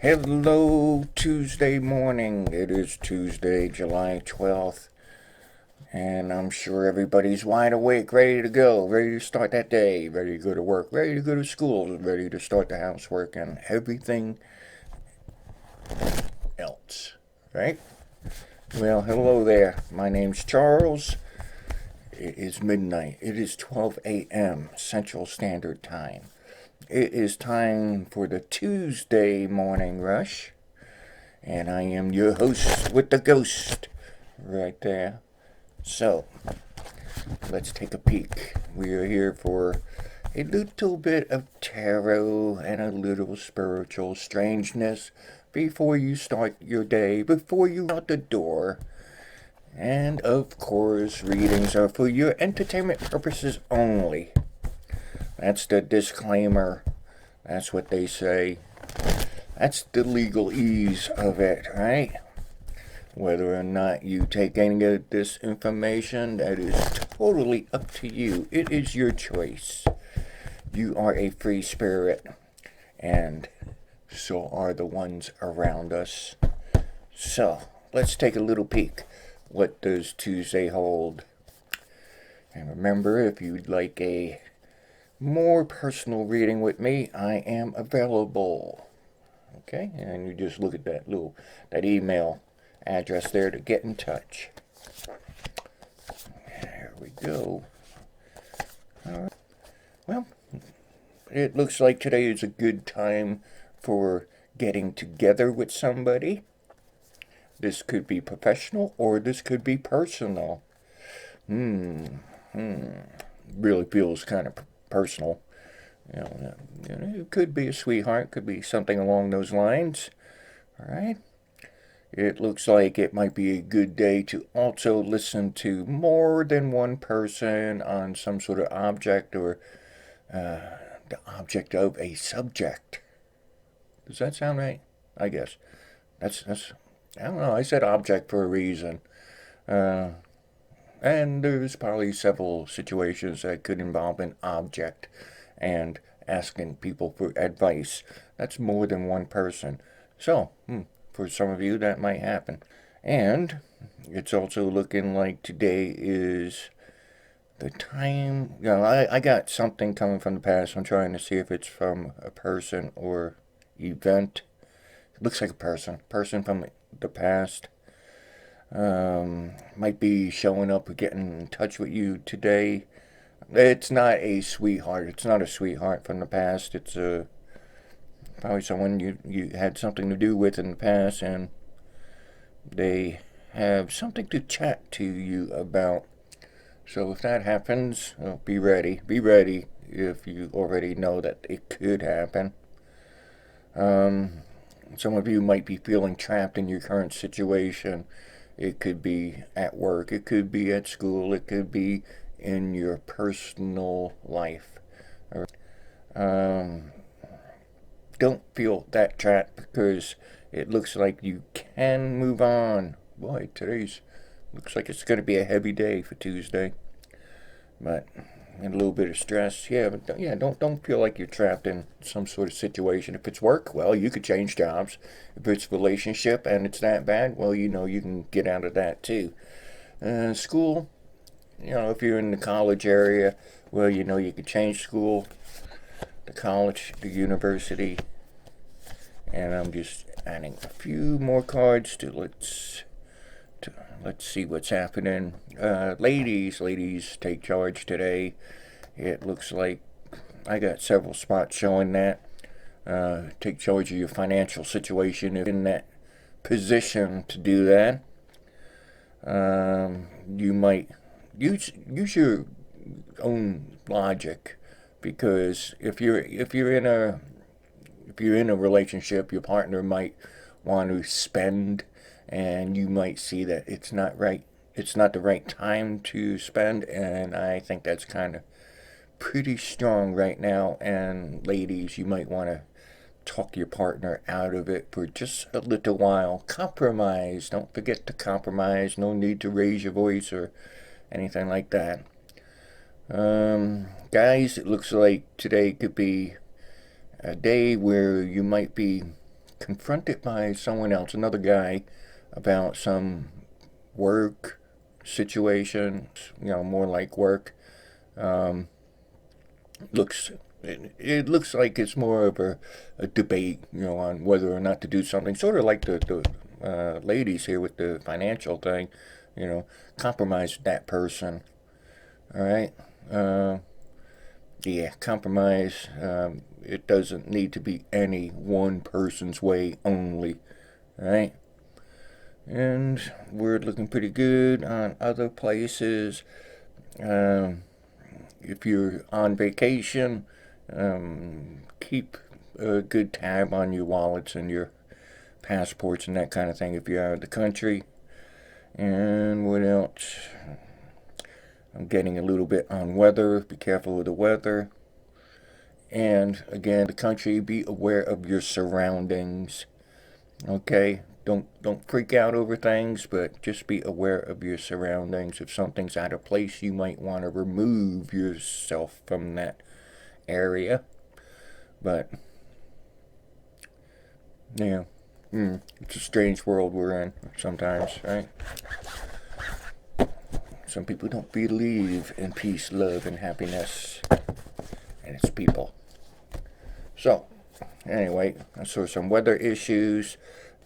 Hello, Tuesday morning. It is Tuesday, July 12th, and I'm sure everybody's wide awake, ready to go, ready to start that day, ready to go to work, ready to go to school, ready to start the housework, and everything else, right? Well, hello there. My name's Charles. It is midnight. It is 12 a.m. Central Standard Time. It is time for the Tuesday morning rush, and I am your host with the ghost right there. So, let's take a peek. We are here for a little bit of tarot and a little spiritual strangeness before you start your day, before you out the door. And of course, readings are for your entertainment purposes only. That's the disclaimer. That's what they say. That's the legalese of it, right? Whether or not you take any of this information, that is totally up to you. It is your choice. You are a free spirit, and so are the ones around us. So, let's take a little peek. What does Tuesday hold? And remember, if you'd like a more personal reading with me, I am available. Okay, and you just look at that email address there to get in touch. There we go. All right. Well, it looks like today is a good time for getting together with somebody. This could be professional or this could be personal. Really feels kind of personal. It could be a sweetheart, could be something along those lines. All right. It looks like it might be a good day to also listen to more than one person on some sort of object or the object of a subject. Does that sound right? I guess. That's I don't know. I said object for a reason. And there's probably several situations that could involve an object and asking people for advice. That's more than one person. So, for some of you, that might happen. And it's also looking like today is the time. I got something coming from the past. I'm trying to see if it's from a person or event. It looks like a person. Person from the past. Might be showing up or getting in touch with you today. It's not a sweetheart. It's not a sweetheart from the past. It's probably someone you had something to do with in the past, and they have something to chat to you about. So if that happens, be ready. Be ready if you already know that it could happen. Some of you might be feeling trapped in your current situation. It could be at work, it could be at school, it could be in your personal life. Don't feel that trapped because it looks like you can move on. Boy, looks like it's going to be a heavy day for Tuesday. But a little bit of stress, but don't feel like you're trapped in some sort of situation. If it's work, well, you could change jobs. If it's relationship and it's that bad, well, you can get out of that too. School, if you're in the college area, well, you could change school, the college, the university. And I'm just adding a few more cards to let's see what's happening. Ladies, take charge today. It looks like I got several spots showing that. Take charge of your financial situation if in that position to do that. You might use your own logic, because if you're in a relationship, your partner might want to spend, and you might see that it's not the right time to spend, and I think that's kind of pretty strong right now. And ladies, you might want to talk your partner out of it for just a little while. Compromise. Don't forget to compromise. No need to raise your voice or anything like that. Guys, it looks like today could be a day where you might be confronted by someone else, another guy, about some work situation, more like work. It looks like it's more of a debate, on whether or not to do something. Sort of like the ladies here with the financial thing, compromise that person. All right. Yeah, compromise. It doesn't need to be any one person's way only. All right. And we're looking pretty good on other places. If you're on vacation, keep a good tab on your wallets and your passports and that kind of thing if you're out of the country. And what else? I'm getting a little bit on weather. Be careful of the weather. And again, the country, be aware of your surroundings. Okay? Don't freak out over things, but just be aware of your surroundings. If something's out of place, you might want to remove yourself from that area. But yeah, it's a strange world we're in sometimes, right? Some people don't believe in peace, love, and happiness, and it's people. So, anyway, I saw some weather issues.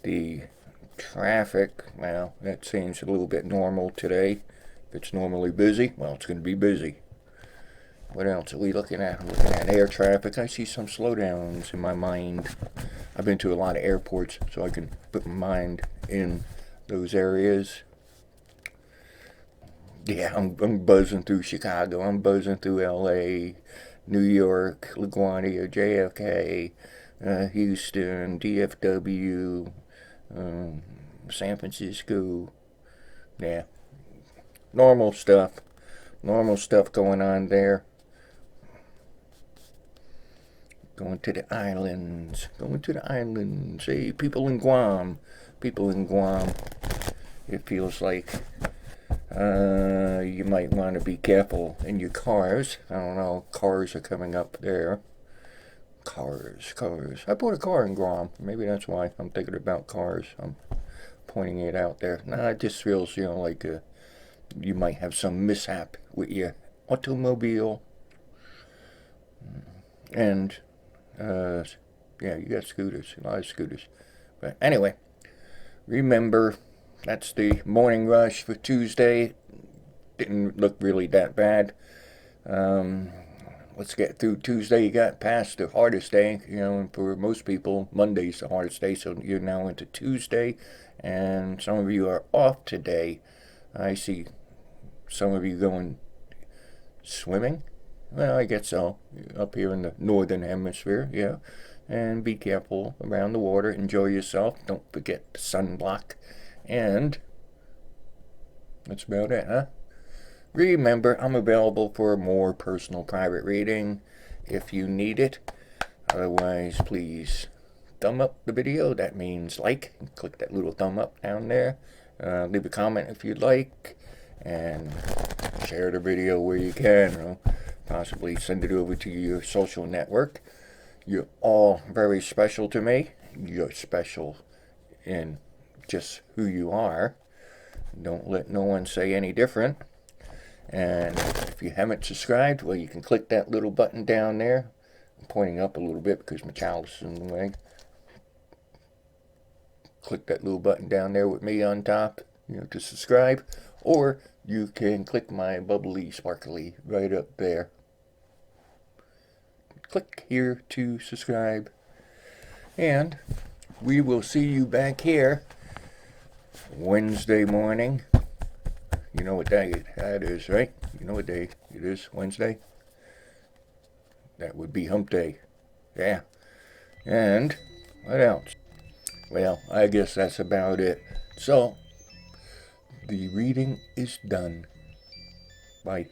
The traffic, well, that seems a little bit normal today. If it's normally busy, well, it's going to be busy. What else are we looking at? I'm looking at air traffic. I see some slowdowns in my mind. I've been to a lot of airports, so I can put my mind in those areas. Yeah, I'm buzzing through Chicago. I'm buzzing through LA, New York, LaGuardia, JFK, Houston, DFW, San Francisco. Yeah, normal stuff going on there. Going to the islands. Hey, people in Guam. It feels like you might want to be careful in your cars. I don't know, cars are coming up there. Cars. I bought a car in Guam. Maybe that's why I'm thinking about cars. I'm pointing it out there. Nah, it just feels, like you might have some mishap with your automobile. And, yeah, you got scooters, a lot of scooters. But anyway, remember, that's the morning rush for Tuesday. Didn't look really that bad. Let's get through Tuesday. You got past the hardest day. And for most people, Monday's the hardest day. So you're now into Tuesday. And some of you are off today. I see some of you going swimming. Well, I guess so. Up here in the northern hemisphere, yeah. And be careful around the water. Enjoy yourself. Don't forget the sunblock. And that's about it, huh? Remember, I'm available for a more personal private reading if you need it. Otherwise, please thumb up the video. That means like. Click that little thumb up down there. Leave a comment if you'd like. And share the video where you can. Possibly send it over to your social network. You're all very special to me. You're special in just who you are. Don't let no one say any different. And if you haven't subscribed, well, you can click that little button down there. I'm pointing up a little bit because my child's in the way. Click that little button down there with me on top, to subscribe. Or you can click my bubbly sparkly right up there. Click here to subscribe. And we will see you back here Wednesday morning. You know what day that is, right? You know what day it is, Wednesday? That would be hump day. Yeah. And what else? Well, I guess that's about it. So, the reading is done. Bye.